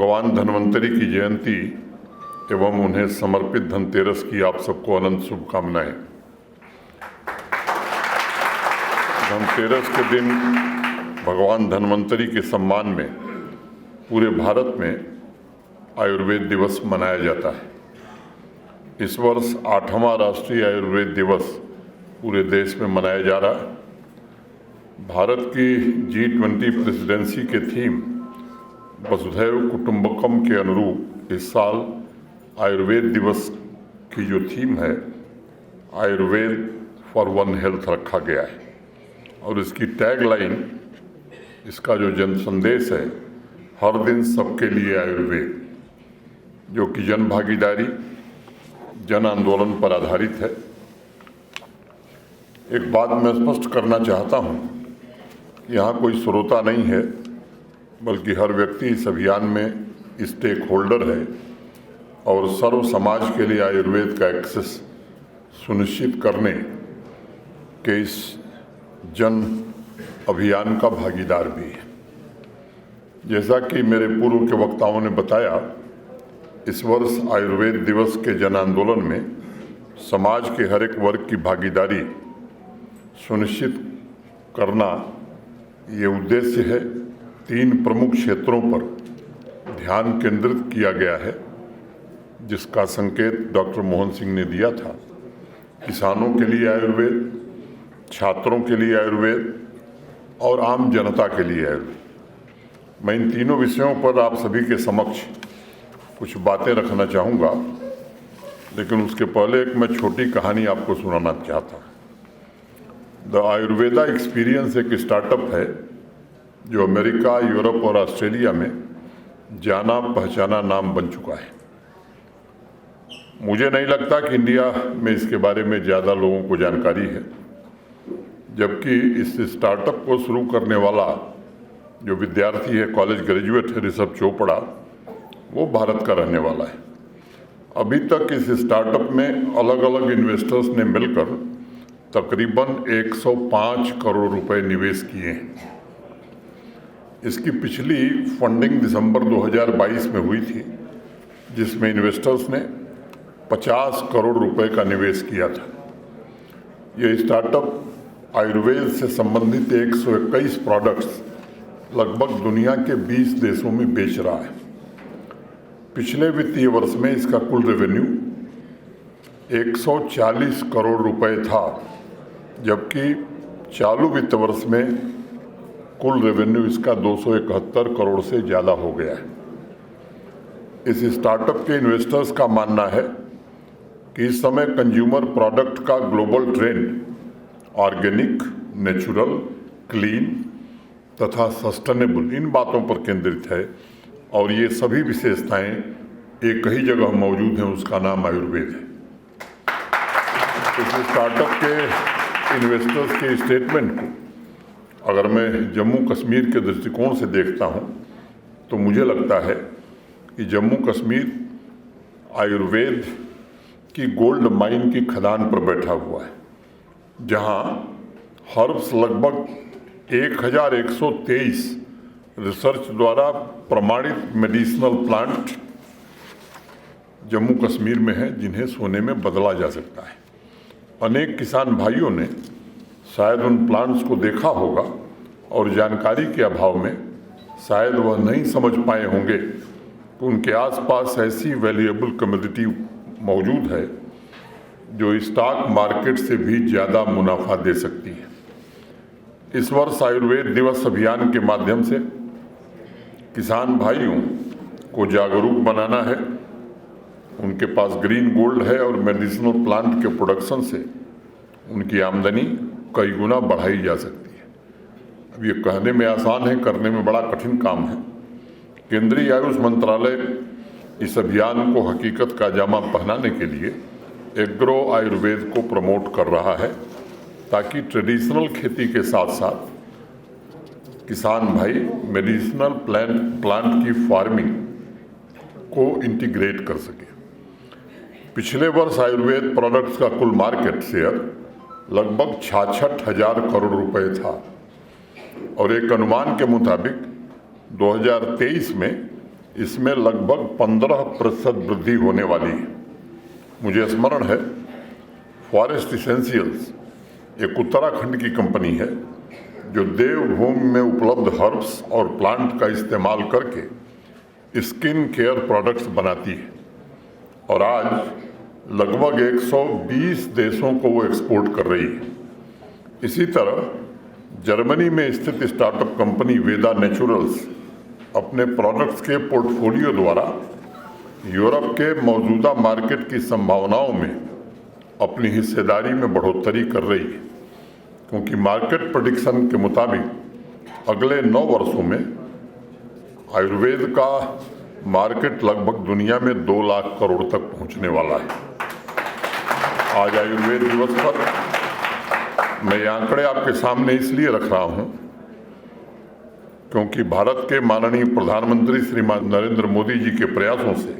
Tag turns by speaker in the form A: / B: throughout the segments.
A: भगवान धन्वंतरि की जयंती एवं उन्हें समर्पित धनतेरस की आप सबको अनंत शुभकामनाएं। धनतेरस के दिन भगवान धन्वंतरि के सम्मान में पूरे भारत में आयुर्वेद दिवस मनाया जाता है। इस वर्ष 8वां राष्ट्रीय आयुर्वेद दिवस पूरे देश में मनाया जा रहा है। भारत की G20 प्रेसिडेंसी के थीम वसुधैव कुटुंबकम के अनुरूप इस साल आयुर्वेद दिवस की जो थीम है आयुर्वेद फॉर वन हेल्थ रखा गया है और इसकी टैगलाइन, इसका जो जन संदेश है, हर दिन सबके लिए आयुर्वेद, जो कि जन भागीदारी, जन आंदोलन पर आधारित है। एक बात मैं स्पष्ट करना चाहता हूँ, यहाँ कोई श्रोता नहीं है, बल्कि हर व्यक्ति इस अभियान में स्टेक होल्डर है और सर्व समाज के लिए आयुर्वेद का एक्सेस सुनिश्चित करने के इस जन अभियान का भागीदार भी है। जैसा कि मेरे पूर्व के वक्ताओं ने बताया, इस वर्ष आयुर्वेद दिवस के जन आंदोलन में समाज के हर एक वर्ग की भागीदारी सुनिश्चित करना ये उद्देश्य है। 3 प्रमुख क्षेत्रों पर ध्यान केंद्रित किया गया है, जिसका संकेत डॉक्टर मोहन सिंह ने दिया था। किसानों के लिए आयुर्वेद, छात्रों के लिए आयुर्वेद और आम जनता के लिए आयुर्वेद। मैं इन तीनों विषयों पर आप सभी के समक्ष कुछ बातें रखना चाहूँगा, लेकिन उसके पहले एक मैं छोटी कहानी आपको सुनाना चाहता हूँ। द आयुर्वेदा एक्सपीरियंस एक स्टार्टअप है जो अमेरिका, यूरोप और ऑस्ट्रेलिया में जाना पहचाना नाम बन चुका है। मुझे नहीं लगता कि इंडिया में इसके बारे में ज़्यादा लोगों को जानकारी है, जबकि इस स्टार्टअप को शुरू करने वाला जो विद्यार्थी है, कॉलेज ग्रेजुएट है, ऋषभ चोपड़ा, वो भारत का रहने वाला है। अभी तक इस स्टार्टअप में अलग अलग इन्वेस्टर्स ने मिलकर तकरीबन 105 करोड़ रुपए निवेश किए हैं। इसकी पिछली फंडिंग दिसंबर 2022 में हुई थी, जिसमें इन्वेस्टर्स ने 50 करोड़ रुपए का निवेश किया था। ये स्टार्टअप आयुर्वेद से संबंधित 121 प्रोडक्ट्स लगभग दुनिया के 20 देशों में बेच रहा है। पिछले वित्तीय वर्ष में इसका कुल रेवेन्यू 140 करोड़ रुपए था, जबकि चालू वित्त वर्ष में कुल रेवेन्यू इसका 271 करोड़ से ज़्यादा हो गया है। इस स्टार्टअप के इन्वेस्टर्स का मानना है कि इस समय कंज्यूमर प्रोडक्ट का global trend organic, natural, clean तथा सस्टेनेबल, इन बातों पर केंद्रित है और ये सभी विशेषताएं एक ही जगह मौजूद हैं, उसका नाम आयुर्वेद है। इस स्टार्टअप के इन्वेस्टर्स के स्टेटमेंट को अगर मैं जम्मू कश्मीर के दृष्टिकोण से देखता हूं, तो मुझे लगता है कि जम्मू कश्मीर आयुर्वेद की गोल्ड माइन की खदान पर बैठा हुआ है, जहां हर्ब्स लगभग 1123 रिसर्च द्वारा प्रमाणित मेडिसिनल प्लांट जम्मू कश्मीर में हैं, जिन्हें सोने में बदला जा सकता है। अनेक किसान भाइयों ने शायद उन प्लांट्स को देखा होगा और जानकारी के अभाव में शायद वह नहीं समझ पाए होंगे कि उनके आसपास ऐसी वैल्यूएबल कमोडिटी मौजूद है जो स्टॉक मार्केट से भी ज़्यादा मुनाफा दे सकती है। इस वर्ष आयुर्वेद दिवस अभियान के माध्यम से किसान भाइयों को जागरूक बनाना है। उनके पास ग्रीन गोल्ड है और मेडिसिनल प्लांट के प्रोडक्शन से उनकी आमदनी कई गुना बढ़ाई जा सकती है। अब ये कहने में आसान है, करने में बड़ा कठिन काम है। केंद्रीय आयुष मंत्रालय इस अभियान को हकीकत का जामा पहनाने के लिए एग्रो आयुर्वेद को प्रमोट कर रहा है, ताकि ट्रेडिशनल खेती के साथ साथ किसान भाई मेडिसिनल प्लांट की फार्मिंग को इंटीग्रेट कर सके। पिछले वर्ष आयुर्वेद प्रोडक्ट्स का कुल मार्केट शेयर लगभग 66,000 करोड़ रुपए था और एक अनुमान के मुताबिक 2023 में इसमें लगभग 15% वृद्धि होने वाली है। मुझे स्मरण है, फॉरेस्ट इसेंशियल्स एक उत्तराखंड की कंपनी है जो देवभूमि में उपलब्ध हर्ब्स और प्लांट का इस्तेमाल करके स्किन केयर प्रोडक्ट्स बनाती है और आज लगभग 120 देशों को वो एक्सपोर्ट कर रही है। इसी तरह जर्मनी में स्थित स्टार्टअप कंपनी वेदा नेचुरल्स अपने प्रोडक्ट्स के पोर्टफोलियो द्वारा यूरोप के मौजूदा मार्केट की संभावनाओं में अपनी हिस्सेदारी में बढ़ोतरी कर रही है, क्योंकि मार्केट प्रेडिक्शन के मुताबिक अगले 9 वर्षों में आयुर्वेद का मार्केट लगभग दुनिया में 2 लाख करोड़ तक पहुंचने वाला है। आज आयुर्वेद दिवस पर मैं ये आंकड़े आपके सामने इसलिए रख रहा हूं क्योंकि भारत के माननीय प्रधानमंत्री श्रीमान नरेंद्र मोदी जी के प्रयासों से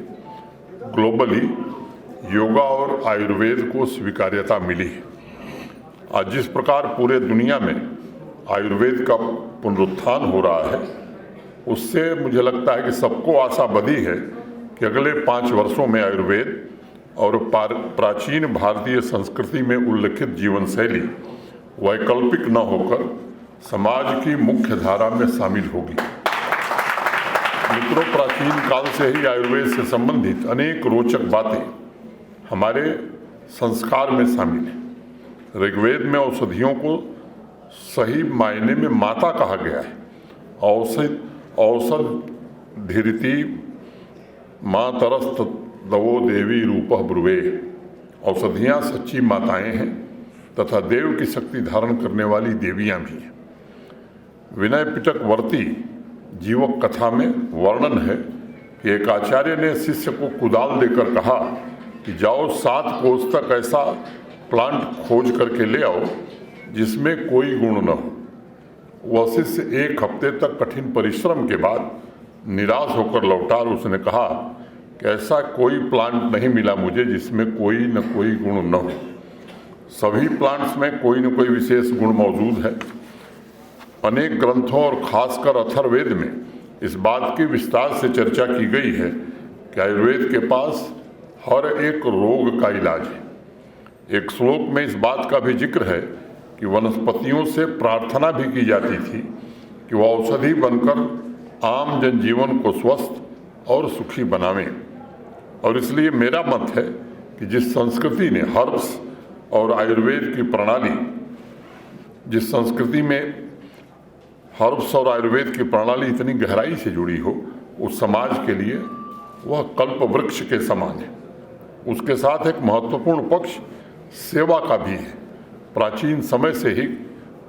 A: ग्लोबली योगा और आयुर्वेद को स्वीकार्यता मिली है। आज जिस प्रकार पूरे दुनिया में आयुर्वेद का पुनरुत्थान हो रहा है, उससे मुझे लगता है कि सबको आशा बंधी है कि अगले 5 वर्षों में आयुर्वेद और प्राचीन भारतीय संस्कृति में उल्लिखित जीवन शैली वैकल्पिक न होकर समाज की मुख्य धारा में शामिल होगी। मित्रों, प्राचीन काल से ही आयुर्वेद से संबंधित अनेक रोचक बातें हमारे संस्कार में शामिल हैं। ऋग्वेद में औषधियों को सही मायने में माता कहा गया है। औषध धीरति माँ तरस्त दवो देवी रूपः ब्रुवे। औषधियाँ सच्ची माताएं हैं तथा देव की शक्ति धारण करने वाली देवियां भी हैं। विनय पिटक वर्ती जीवक कथा में वर्णन है कि एक आचार्य ने शिष्य को कुदाल देकर कहा कि जाओ 7 कोस तक ऐसा प्लांट खोज करके ले आओ जिसमें कोई गुण न हो। वह शिष्य 1 हफ्ते तक कठिन परिश्रम के बाद निराश होकर लौटा और उसने कहा कि ऐसा कोई प्लांट नहीं मिला मुझे जिसमें कोई न कोई गुण न हो। सभी प्लांट्स में कोई न कोई विशेष गुण मौजूद है। अनेक ग्रंथों और खासकर अथर्ववेद में इस बात की विस्तार से चर्चा की गई है कि आयुर्वेद के पास हर एक रोग का इलाज है। एक श्लोक में इस बात का भी जिक्र है कि वनस्पतियों से प्रार्थना भी की जाती थी कि वह औषधि बनकर आम जनजीवन को स्वस्थ और सुखी बनावें। और इसलिए मेरा मत है कि जिस संस्कृति ने हर्ब्स और आयुर्वेद की प्रणाली, जिस संस्कृति में हर्ब्स और आयुर्वेद की प्रणाली इतनी गहराई से जुड़ी हो, उस समाज के लिए वह कल्प वृक्ष के समान है। उसके साथ एक महत्वपूर्ण पक्ष सेवा का भी है। प्राचीन समय से ही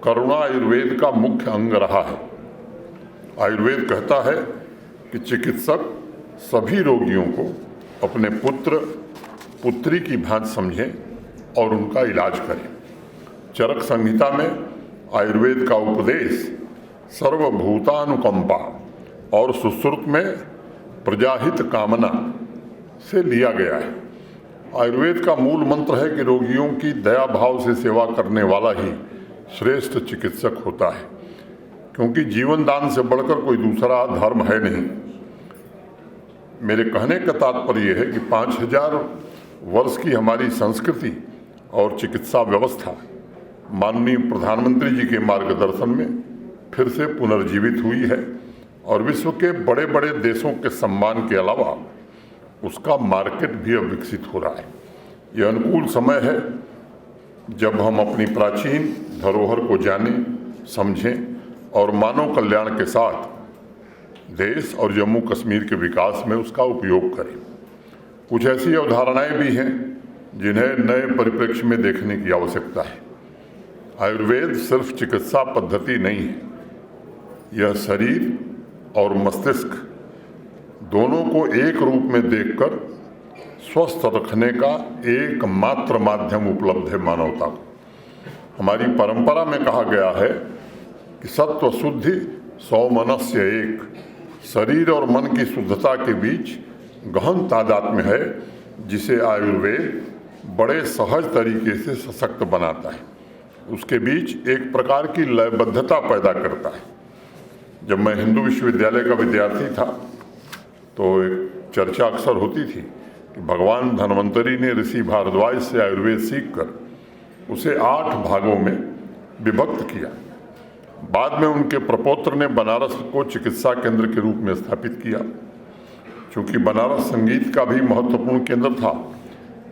A: करुणा आयुर्वेद का मुख्य अंग रहा है। आयुर्वेद कहता है कि चिकित्सक सभी रोगियों को अपने पुत्र पुत्री की भांति समझें और उनका इलाज करें। चरक संहिता में आयुर्वेद का उपदेश सर्वभूतानुकंपा और सुश्रुत में प्रजाहित कामना से लिया गया है। आयुर्वेद का मूल मंत्र है कि रोगियों की दया भाव से सेवा करने वाला ही श्रेष्ठ चिकित्सक होता है, क्योंकि जीवन दान से बढ़कर कोई दूसरा धर्म है नहीं। मेरे कहने का तात्पर्य है कि 5000 वर्ष की हमारी संस्कृति और चिकित्सा व्यवस्था माननीय प्रधानमंत्री जी के मार्गदर्शन में फिर से पुनर्जीवित हुई है और विश्व के बड़े बड़े देशों के सम्मान के अलावा उसका मार्केट भी अब विकसित हो रहा है। यह अनुकूल समय है जब हम अपनी प्राचीन धरोहर को जानें, समझें और मानव कल्याण के साथ देश और जम्मू कश्मीर के विकास में उसका उपयोग करें। कुछ ऐसी अवधारणाएं भी हैं जिन्हें नए परिप्रेक्ष्य में देखने की आवश्यकता है। आयुर्वेद सिर्फ चिकित्सा पद्धति नहीं है, यह शरीर और मस्तिष्क दोनों को एक रूप में देखकर स्वस्थ रखने का एकमात्र माध्यम उपलब्ध है मानवता को। हमारी परंपरा में कहा गया है कि सत्व शुद्धि 100 मनस्य एक। शरीर और मन की शुद्धता के बीच गहन तादात्म्य है, जिसे आयुर्वेद बड़े सहज तरीके से सशक्त बनाता है। उसके बीच एक प्रकार की लयबद्धता पैदा करता है। जब मैं हिंदू विश्वविद्यालय का विद्यार्थी था तो एक चर्चा अक्सर होती थी कि भगवान धन्वंतरी ने ऋषि भारद्वाज से आयुर्वेद सीखकर उसे 8 भागों में विभक्त किया। बाद में उनके प्रपौत्र ने बनारस को चिकित्सा केंद्र के रूप में स्थापित किया। चूँकि बनारस संगीत का भी महत्वपूर्ण केंद्र था,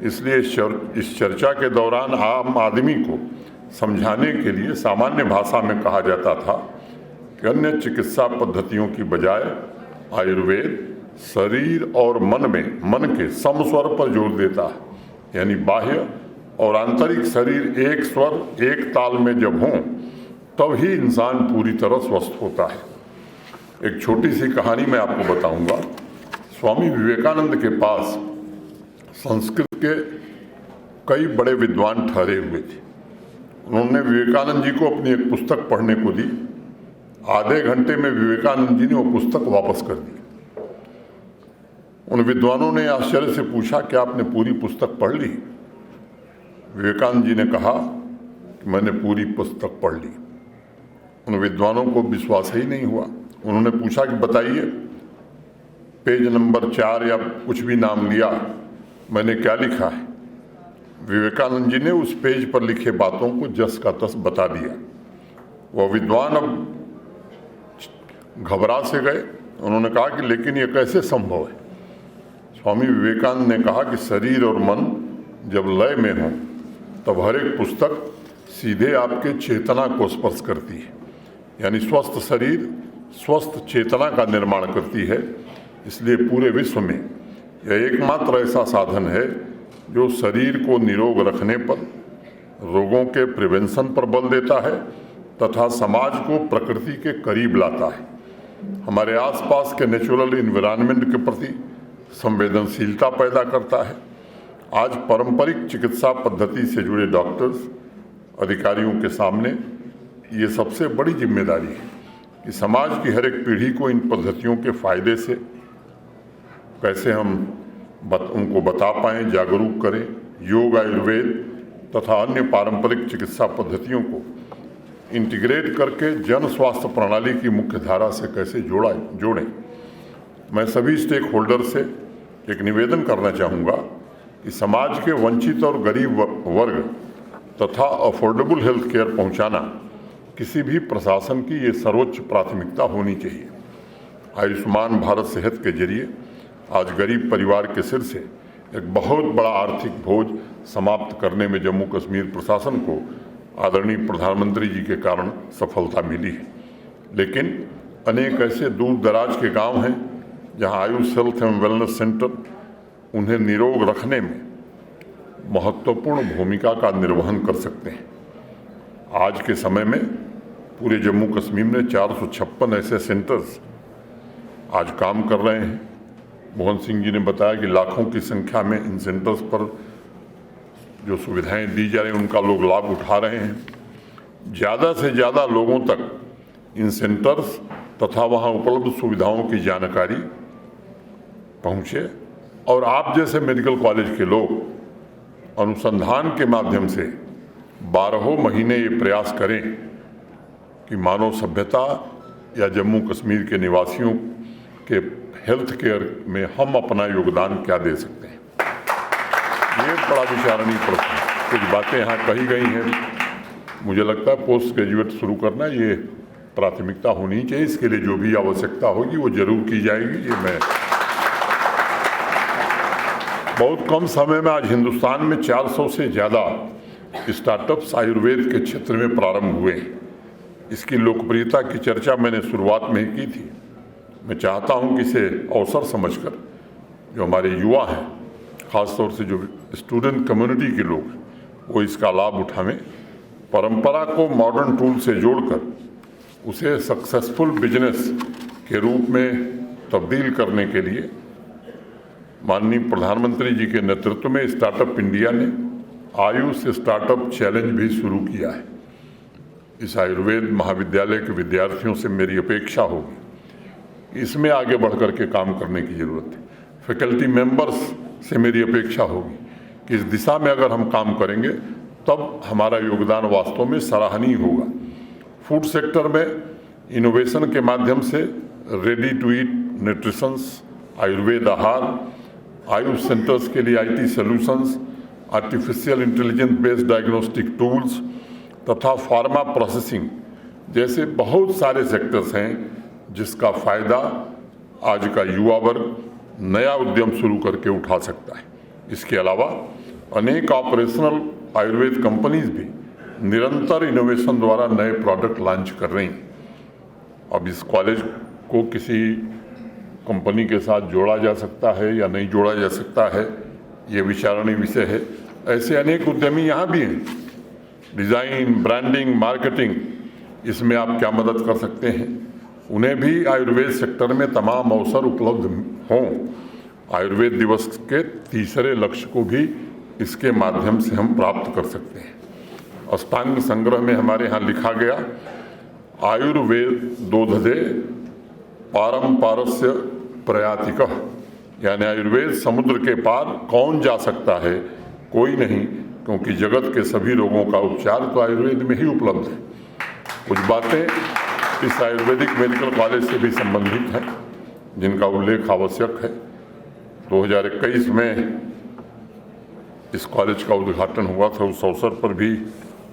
A: इसलिए इस चर्चा के दौरान आम आदमी को समझाने के लिए सामान्य भाषा में कहा जाता था कि अन्य चिकित्सा पद्धतियों की बजाय आयुर्वेद शरीर और मन के समस्वर पर जोर देता है, यानी बाह्य और आंतरिक शरीर एक स्वर एक ताल में जब हों तब ही इंसान पूरी तरह स्वस्थ होता है। एक छोटी सी कहानी मैं आपको बताऊंगा। स्वामी विवेकानंद के पास संस्कृत के कई बड़े विद्वान ठहरे हुए थे। उन्होंने विवेकानंद जी को अपनी एक पुस्तक पढ़ने को दी। आधे घंटे में विवेकानंद जी ने वो पुस्तक वापस कर दी। उन विद्वानों ने आश्चर्य से पूछा कि आपने पूरी पुस्तक पढ़ ली? विवेकानंद जी ने कहा कि मैंने पूरी पुस्तक पढ़ ली। उन विद्वानों को विश्वास ही नहीं हुआ। उन्होंने पूछा कि बताइए, पेज नंबर 4 या कुछ भी नाम लिया, मैंने क्या लिखा है? विवेकानंद जी ने उस पेज पर लिखे बातों को जस का तस बता दिया। वह विद्वान अब घबरा से गए। उन्होंने कहा कि लेकिन ये कैसे संभव है? स्वामी विवेकानंद ने कहा कि शरीर और मन जब लय में हों तब हर एक पुस्तक सीधे आपके चेतना को स्पर्श करती है, यानी स्वस्थ शरीर स्वस्थ चेतना का निर्माण करती है। इसलिए पूरे विश्व में यह एकमात्र ऐसा साधन है जो शरीर को निरोग रखने पर, रोगों के प्रिवेंशन पर बल देता है तथा समाज को प्रकृति के करीब लाता है। हमारे आसपास के नेचुरल इन्वायरमेंट के प्रति संवेदनशीलता पैदा करता है। आज पारंपरिक चिकित्सा पद्धति से जुड़े डॉक्टर्स अधिकारियों के सामने ये सबसे बड़ी जिम्मेदारी है कि समाज की हर एक पीढ़ी को इन पद्धतियों के फायदे से कैसे हम उनको बता पाएँ, जागरूक करें। योग, आयुर्वेद तथा अन्य पारंपरिक चिकित्सा पद्धतियों को इंटीग्रेट करके जन स्वास्थ्य प्रणाली की मुख्य धारा से कैसे जोड़ें। मैं सभी स्टेक होल्डर से एक निवेदन करना चाहूँगा कि समाज के वंचित और गरीब वर्ग तथा अफोर्डेबल हेल्थ केयर पहुँचाना किसी भी प्रशासन की ये सर्वोच्च प्राथमिकता होनी चाहिए। आयुष्मान भारत सेहत के जरिए आज गरीब परिवार के सिर से एक बहुत बड़ा आर्थिक बोझ समाप्त करने में जम्मू कश्मीर प्रशासन को आदरणीय प्रधानमंत्री जी के कारण सफलता मिली है। लेकिन अनेक ऐसे दूर दराज के गांव हैं जहां आयुष हेल्थ एवं वेलनेस सेंटर उन्हें निरोग रखने में महत्वपूर्ण भूमिका का निर्वहन कर सकते हैं। आज के समय में पूरे जम्मू कश्मीर में 456 ऐसे सेंटर्स आज काम कर रहे हैं। मोहन सिंह जी ने बताया कि लाखों की संख्या में इन सेंटर्स पर जो सुविधाएं दी जा रही हैं उनका लोग लाभ उठा रहे हैं। ज़्यादा से ज़्यादा लोगों तक इन सेंटर्स तथा वहाँ उपलब्ध सुविधाओं की जानकारी पहुँचे और आप जैसे मेडिकल कॉलेज के लोग अनुसंधान के माध्यम से 12 महीने ये प्रयास करें कि मानव सभ्यता या जम्मू कश्मीर के निवासियों के हेल्थ केयर में हम अपना योगदान क्या दे सकते हैं। ये बड़ा विचारणीय प्रश्न है। कुछ बातें यहाँ कही गई हैं। मुझे लगता है पोस्ट ग्रेजुएट शुरू करना ये प्राथमिकता होनी चाहिए। इसके लिए जो भी आवश्यकता होगी वो जरूर की जाएगी। ये मैं बहुत कम समय में आज हिंदुस्तान में 400 से ज़्यादा स्टार्टअप्स आयुर्वेद के क्षेत्र में प्रारंभ हुए हैं। इसकी लोकप्रियता की चर्चा मैंने शुरुआत में ही की थी। मैं चाहता हूं कि इसे अवसर समझकर जो हमारे युवा हैं, ख़ासतौर से जो स्टूडेंट कम्युनिटी के लोग हैं, वो इसका लाभ उठावें। परंपरा को मॉडर्न टूल से जोड़कर उसे सक्सेसफुल बिजनेस के रूप में तब्दील करने के लिए माननीय प्रधानमंत्री जी के नेतृत्व में स्टार्टअप इंडिया ने आयुष स्टार्टअप चैलेंज भी शुरू किया है। इस आयुर्वेद महाविद्यालय के विद्यार्थियों से मेरी अपेक्षा होगी, इसमें आगे बढ़ कर के काम करने की ज़रूरत है। फैकल्टी मेंबर्स से मेरी अपेक्षा होगी कि इस दिशा में अगर हम काम करेंगे तब हमारा योगदान वास्तव में सराहनीय होगा। फूड सेक्टर में इनोवेशन के माध्यम से ready to eat nutritions Ayurveda आहार, आयुष सेंटर्स के लिए IT solutions, artificial intelligence based diagnostic tools तथा फार्मा प्रोसेसिंग जैसे बहुत सारे सेक्टर्स हैं जिसका फ़ायदा आज का युवा वर्ग नया उद्यम शुरू करके उठा सकता है। इसके अलावा अनेक ऑपरेशनल आयुर्वेद कंपनीज भी निरंतर इनोवेशन द्वारा नए प्रोडक्ट लॉन्च कर रही हैं। अब इस कॉलेज को किसी कंपनी के साथ जोड़ा जा सकता है या नहीं जोड़ा जा सकता है, ये विचारणीय विषय है। ऐसे अनेक उद्यमी यहाँ भी हैं। डिज़ाइन, ब्रांडिंग, मार्केटिंग, इसमें आप क्या मदद कर सकते हैं? उन्हें भी आयुर्वेद सेक्टर में तमाम अवसर उपलब्ध हों। आयुर्वेद दिवस के तीसरे लक्ष्य को भी इसके माध्यम से हम प्राप्त कर सकते हैं। अष्टांग संग्रह में हमारे यहाँ लिखा गया, आयुर्वेद दोधदे पारम पारस्य प्रयातिकः, यानी आयुर्वेद समुद्र के पार कौन जा सकता है? कोई नहीं, क्योंकि जगत के सभी रोगों का उपचार तो आयुर्वेद में ही उपलब्ध है। कुछ बातें इस आयुर्वेदिक मेडिकल कॉलेज से भी संबंधित हैं जिनका उल्लेख आवश्यक है। 2021 में इस कॉलेज का उद्घाटन हुआ था, उस अवसर पर भी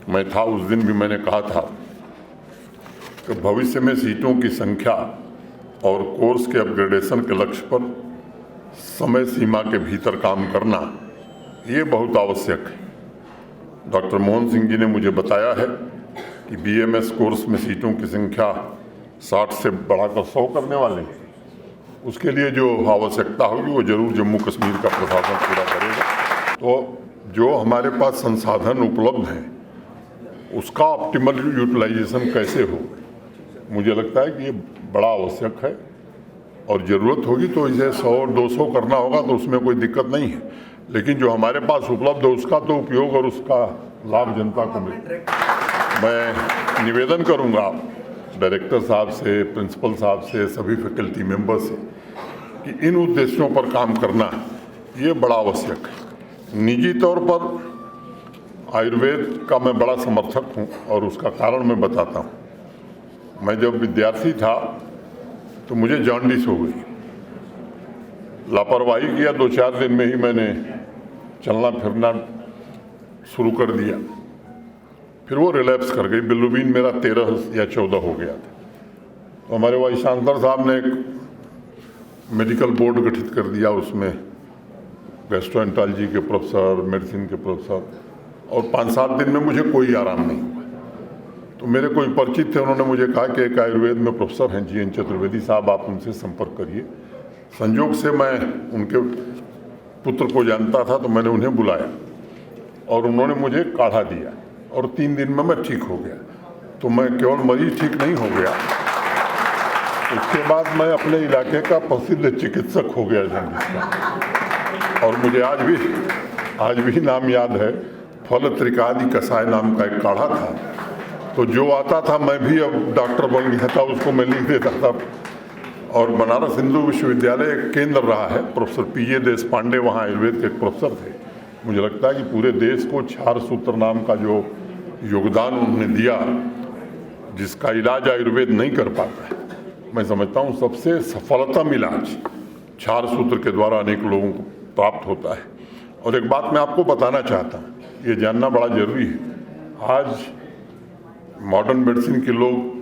A: मैं था। उस दिन भी मैंने कहा था कि भविष्य में सीटों की संख्या और कोर्स के अपग्रेडेशन के लक्ष्य पर समय सीमा के भीतर काम करना ये बहुत आवश्यक है। डॉक्टर मोहन सिंह जी ने मुझे बताया है कि BMS कोर्स में सीटों की संख्या 60 से बढ़ाकर 100 करने वाले हैं। उसके लिए जो आवश्यकता होगी वो जरूर जम्मू कश्मीर का प्रशासन पूरा करेगा। तो जो हमारे पास संसाधन उपलब्ध हैं उसका ऑप्टिमल यूटिलाइजेशन कैसे हो, मुझे लगता है कि ये बड़ा आवश्यक है। और ज़रूरत होगी तो इसे 100-200 करना होगा, तो उसमें कोई दिक्कत नहीं है। लेकिन जो हमारे पास उपलब्ध है उसका तो उपयोग और उसका लाभ जनता को मिले। मैं निवेदन करूंगा डायरेक्टर साहब से, प्रिंसिपल साहब से, सभी फैकल्टी मेंबर से कि इन उद्देश्यों पर काम करना ये बड़ा आवश्यक है। निजी तौर पर आयुर्वेद का मैं बड़ा समर्थक हूँ और उसका कारण मैं बताता हूँ। मैं जब विद्यार्थी था तो मुझे जॉन्डिस हो गई। लापरवाही किया, 2-4 दिन में ही मैंने चलना फिरना शुरू कर दिया। फिर वो रिलैप्स कर गई। बिलिरुबिन मेरा 13 या 14 हो गया था। तो हमारे वाइस चांसलर साहब ने एक मेडिकल बोर्ड गठित कर दिया। उसमें गैस्ट्रोएंटरोलॉजी के प्रोफेसर, मेडिसिन के प्रोफेसर, और 5-7 दिन में मुझे कोई आराम नहीं हुआ। तो मेरे कोई परिचित थे, उन्होंने मुझे कहा कि एक आयुर्वेद में प्रोफेसर हैं GN चतुर्वेदी साहब, आप उनसे संपर्क करिए। संयोग से मैं उनके पुत्र को जानता था, तो मैंने उन्हें बुलाया और उन्होंने मुझे काढ़ा दिया और 3 दिन में मैं ठीक हो गया। तो मैं केवल मरीज ठीक नहीं हो गया, उसके बाद मैं अपने इलाके का प्रसिद्ध चिकित्सक हो गया जॉन्डिस का। और मुझे आज भी नाम याद है, फल त्रिकादि कसाय नाम का एक काढ़ा था। तो जो आता था, मैं भी अब डॉक्टर बन गया था, उसको मैं लिख देता था। और बनारस हिंदू विश्वविद्यालय एक केंद्र रहा है। प्रोफेसर PJ देशपांडे वहाँ आयुर्वेद के एक प्रोफेसर थे। मुझे लगता है कि पूरे देश को क्षार सूत्र नाम का जो योगदान उन्होंने दिया, जिसका इलाज आयुर्वेद नहीं कर पाता है, मैं समझता हूँ सबसे सफलतम इलाज क्षार सूत्र के द्वारा अनेक लोगों को प्राप्त होता है। और एक बात मैं आपको बताना चाहता हूँ, ये जानना बड़ा जरूरी है। आज मॉडर्न मेडिसिन के लोग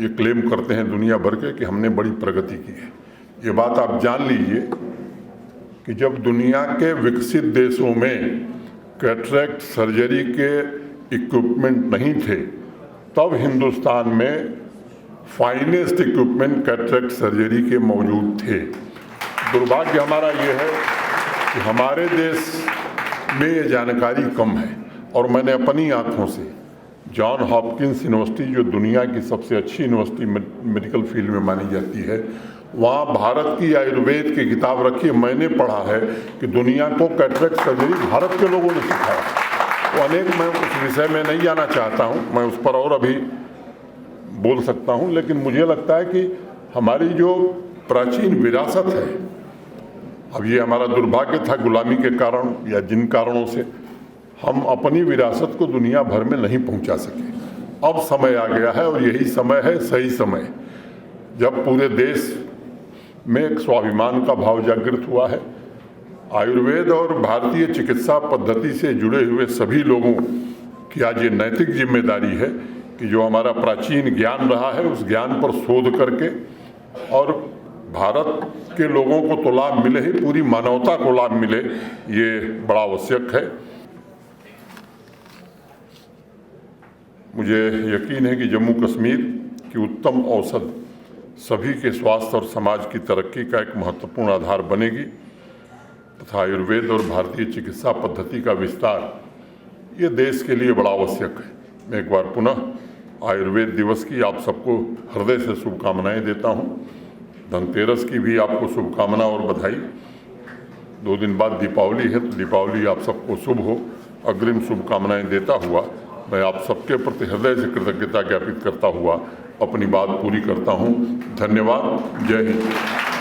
A: ये क्लेम करते हैं दुनिया भर के कि हमने बड़ी प्रगति की है। ये बात आप जान लीजिए कि जब दुनिया के विकसित देशों में कैटरेक्ट सर्जरी के इक्विपमेंट नहीं थे, तब हिंदुस्तान में फाइनेस्ट इक्विपमेंट कैटरेक्ट सर्जरी के मौजूद थे। दुर्भाग्य हमारा ये है कि हमारे देश में ये जानकारी कम है। और मैंने अपनी आँखों से जॉन हॉपकिंस यूनिवर्सिटी, जो दुनिया की सबसे अच्छी यूनिवर्सिटी मेडिकल फील्ड में मानी जाती है, वहाँ भारत की आयुर्वेद की किताब रखी है। मैंने पढ़ा है कि दुनिया को कैटरेक्ट सर्जरी भारत के लोगों ने सिखाया। तो अनेक, मैं उस विषय में नहीं जाना चाहता हूँ, मैं उस पर और अभी बोल सकता हूँ। लेकिन मुझे लगता है कि हमारी जो प्राचीन विरासत है, अब ये हमारा दुर्भाग्य था गुलामी के कारण या जिन कारणों से हम अपनी विरासत को दुनिया भर में नहीं पहुंचा सके। अब समय आ गया है और यही समय है, सही समय, जब पूरे देश में एक स्वाभिमान का भाव जागृत हुआ है। आयुर्वेद और भारतीय चिकित्सा पद्धति से जुड़े हुए सभी लोगों की आज ये नैतिक जिम्मेदारी है कि जो हमारा प्राचीन ज्ञान रहा है उस ज्ञान पर शोध करके और भारत के लोगों को तो लाभ मिले ही, पूरी मानवता को लाभ मिले, ये बड़ा आवश्यक है। मुझे यकीन है कि जम्मू कश्मीर की उत्तम औषध सभी के स्वास्थ्य और समाज की तरक्की का एक महत्वपूर्ण आधार बनेगी तथा आयुर्वेद और भारतीय चिकित्सा पद्धति का विस्तार ये देश के लिए बड़ा आवश्यक है। मैं एक बार पुनः आयुर्वेद दिवस की आप सबको हृदय से शुभकामनाएं देता हूं। धनतेरस की भी आपको शुभकामना और बधाई। 2 दिन बाद दीपावली है, तो दीपावली आप सबको शुभ हो। अग्रिम शुभकामनाएं देता हुआ मैं आप सबके प्रति हृदय से कृतज्ञता ज्ञापित करता हुआ अपनी बात पूरी करता हूं। धन्यवाद। जय हिंद।